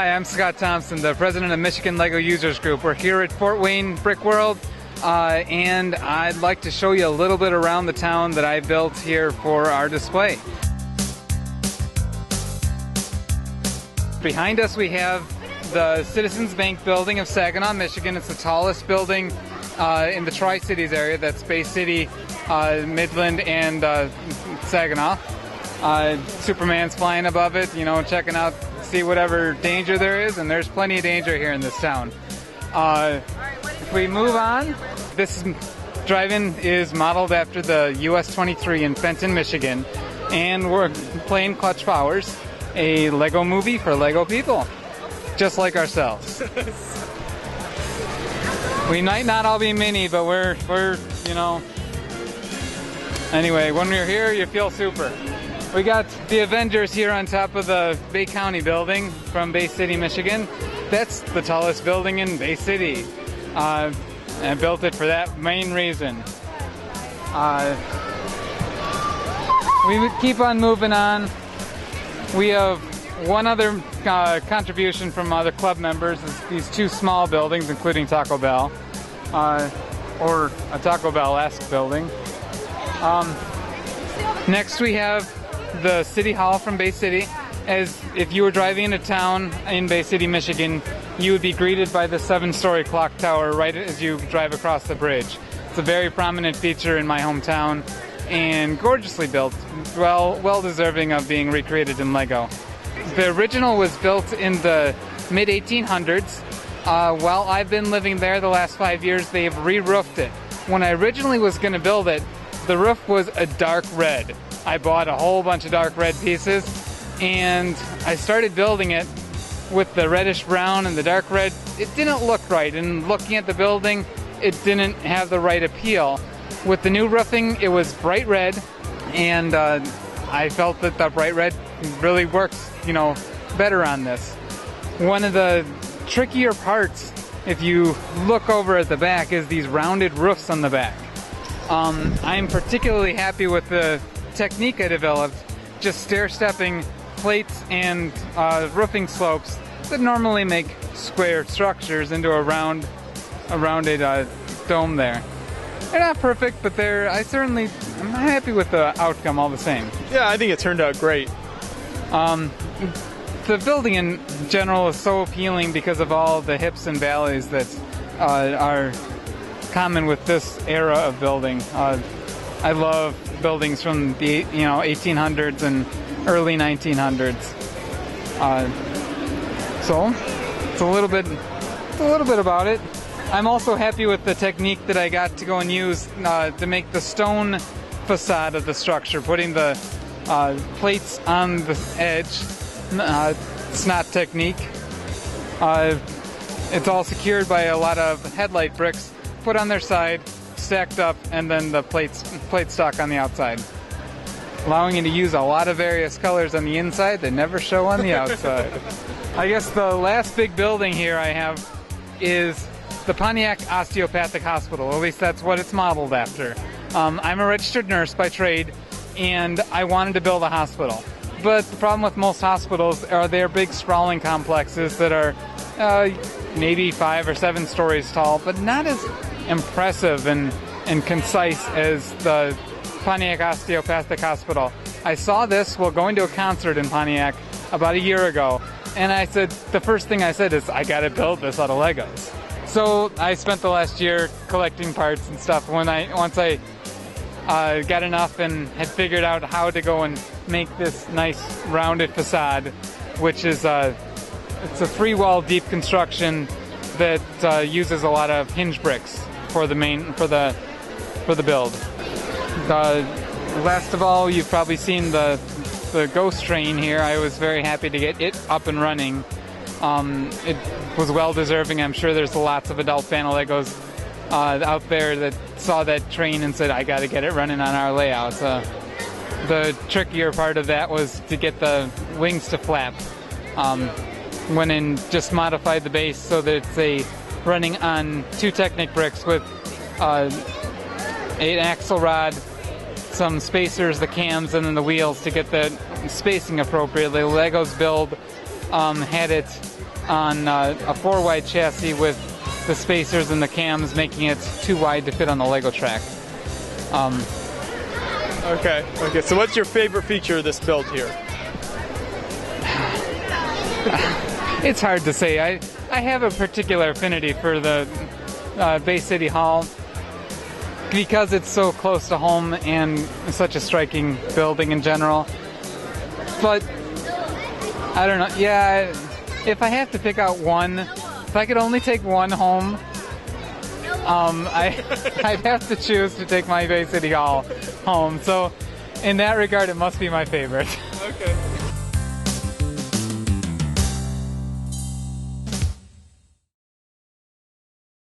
Hi, I'm Scot Thompson, the president of Michigan LEGO Users Group. We're here at Fort Wayne Brickworld, and I'd like to show you a little bit around the town that I built here for our display. Behind us we have the Citizens Bank building of Saginaw, Michigan. It's the tallest building in the Tri-Cities area. That's Bay City, Midland, and Saginaw. Superman's flying above it, you know, checking out, see whatever danger there is, and there's plenty of danger here in this town. If we move on, this drive-in is modeled after the US 23 in Fenton, Michigan, and we're playing Clutch Powers, a Lego movie for Lego people, just like ourselves. We might not all be mini, but we're you know, anyway, when we're here, you feel super. We got the Avengers here on top of the Bay County building from Bay City, Michigan. That's the tallest building in Bay City. I built it for that main reason. We would keep on moving on. We have one other contribution from other club members is these two small buildings, including Taco Bell, or a Taco Bell-esque building. Next we have the City Hall from Bay City. As if you were driving into town in Bay City, Michigan, you would be greeted by the 7-story clock tower right as you drive across the bridge. It's a very prominent feature in my hometown and gorgeously built, well deserving of being recreated in Lego. The original was built in the mid-1800s. While I've been living there the last 5 years, they've re-roofed it. When I originally was going to build it, the roof was a dark red. I bought a whole bunch of dark red pieces, and I started building it with the reddish brown and the dark red. It didn't look right, and looking at the building, it didn't have the right appeal. With the new roofing, it was bright red, and I felt that the bright red really works, you know, better on this. One of the trickier parts, if you look over at the back, is these rounded roofs on the back. I'm particularly happy with the technique I developed, just stair-stepping plates and roofing slopes that normally make square structures into a rounded dome there. They're not perfect, but I'm happy with the outcome all the same. Yeah, I think it turned out great. The building in general is so appealing because of all the hips and valleys that are common with this era of building. I love buildings from the 1800s and early 1900s. So it's a little bit about it. I'm also happy with the technique that I got to go and use to make the stone facade of the structure, putting the plates on the edge. It's not technique. It's all secured by a lot of headlight bricks put on their side, stacked up, and then the plate stock on the outside, allowing you to use a lot of various colors on the inside that never show on the outside. I guess the last big building here I have is the Pontiac Osteopathic Hospital. At least that's what it's modeled after. I'm a registered nurse by trade, and I wanted to build a hospital. But the problem with most hospitals are they're big sprawling complexes that are maybe 5 or 7 stories tall, but not as impressive and concise as the Pontiac Osteopathic Hospital. I saw this while going to a concert in Pontiac about a year ago, and the first thing I said is, I gotta build this out of Legos. So I spent the last year collecting parts and stuff. Once I got enough and had figured out how to go and make this nice rounded facade, which is it's a 3-wall deep construction that uses a lot of hinge bricks for the build. Last of all, you've probably seen the ghost train here. I was very happy to get it up and running. It was well deserving. I'm sure there's lots of adult fan of Legos out there that saw that train and said, I got to get it running on our layout. The trickier part of that was to get the wings to flap. Went and just modified the base so that it's running on 2 Technic bricks with an axle rod, some spacers, the cams, and then the wheels to get the spacing appropriately. Lego's build had it on a 4-wide chassis with the spacers and the cams making it too wide to fit on the Lego track. Okay, so what's your favorite feature of this build here? It's hard to say. I have a particular affinity for the Bay City Hall because it's so close to home and such a striking building in general. But I don't know. Yeah, if I have to pick out one, if I could only take one home, I'd have to choose to take my Bay City Hall home. So in that regard, it must be my favorite. Okay.